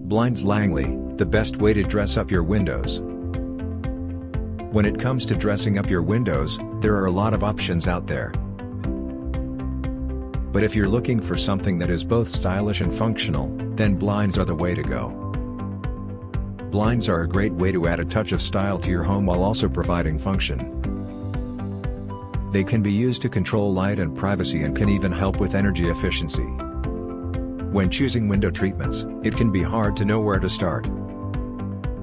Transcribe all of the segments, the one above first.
Blinds Langley, the best way to dress up your windows. When it comes to dressing up your windows, there are a lot of options out there. But if you're looking for something that is both stylish and functional, then blinds are the way to go. Blinds are a great way to add a touch of style to your home while also providing function. They can be used to control light and privacy and can even help with energy efficiency. When choosing window treatments, it can be hard to know where to start.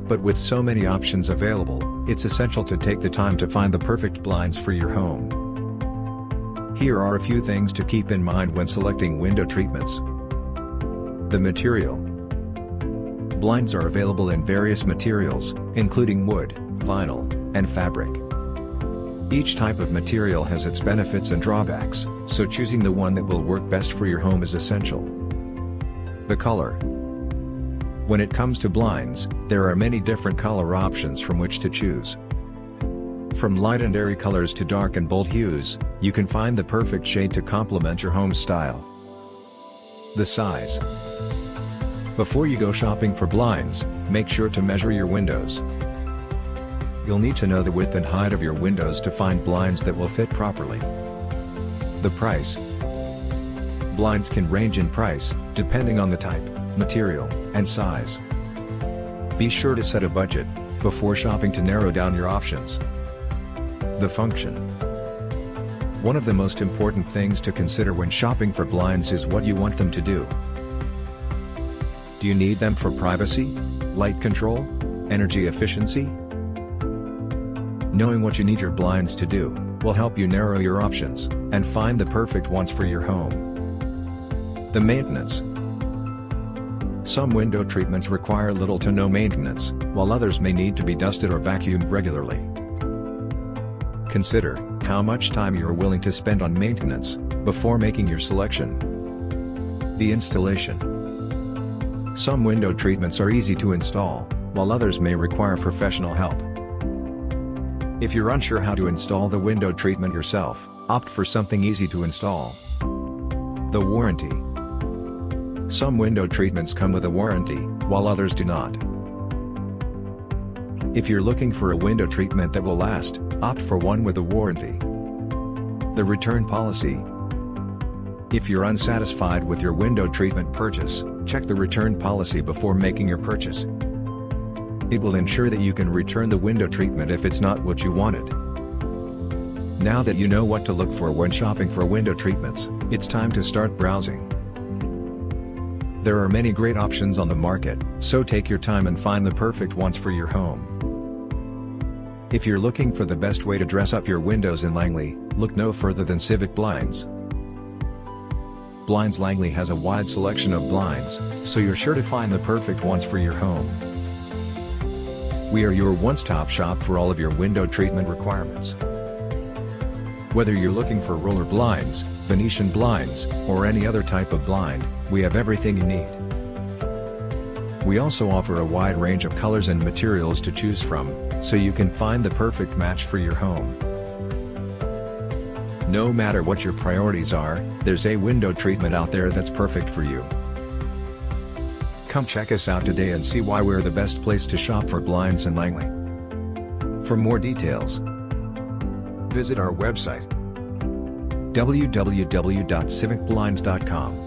But with so many options available, it's essential to take the time to find the perfect blinds for your home. Here are a few things to keep in mind when selecting window treatments. The material. Blinds are available in various materials, including wood, vinyl, and fabric. Each type of material has its benefits and drawbacks, so choosing the one that will work best for your home is essential. The color. When it comes to blinds, there are many different color options from which to choose. From light and airy colors to dark and bold hues, you can find the perfect shade to complement your home style. The size. Before you go shopping for blinds, make sure to measure your windows. You'll need to know the width and height of your windows to find blinds that will fit properly. The price. Blinds can range in price, depending on the type, material, and size. Be sure to set a budget before shopping to narrow down your options. The function. One of the most important things to consider when shopping for blinds is what you want them to do. Do you need them for privacy, light control, energy efficiency? Knowing what you need your blinds to do will help you narrow your options and find the perfect ones for your home. The maintenance. Some window treatments require little to no maintenance, while others may need to be dusted or vacuumed regularly. Consider how much time you are willing to spend on maintenance before making your selection. The installation. Some window treatments are easy to install, while others may require professional help. If you're unsure how to install the window treatment yourself, opt for something easy to install. The warranty. Some window treatments come with a warranty, while others do not. If you're looking for a window treatment that will last, opt for one with a warranty. The return policy. If you're unsatisfied with your window treatment purchase, check the return policy before making your purchase. It will ensure that you can return the window treatment if it's not what you wanted. Now that you know what to look for when shopping for window treatments, it's time to start browsing. There are many great options on the market, so take your time and find the perfect ones for your home. If you're looking for the best way to dress up your windows in Langley, look no further than Civic Blinds. Blinds Langley has a wide selection of blinds, so you're sure to find the perfect ones for your home. We are your one-stop shop for all of your window treatment requirements. Whether you're looking for roller blinds, Venetian blinds, or any other type of blind, we have everything you need. We also offer a wide range of colors and materials to choose from, so you can find the perfect match for your home. No matter what your priorities are, there's a window treatment out there that's perfect for you. Come check us out today and see why we're the best place to shop for blinds in Langley. For more details, visit our website www.civicblinds.com.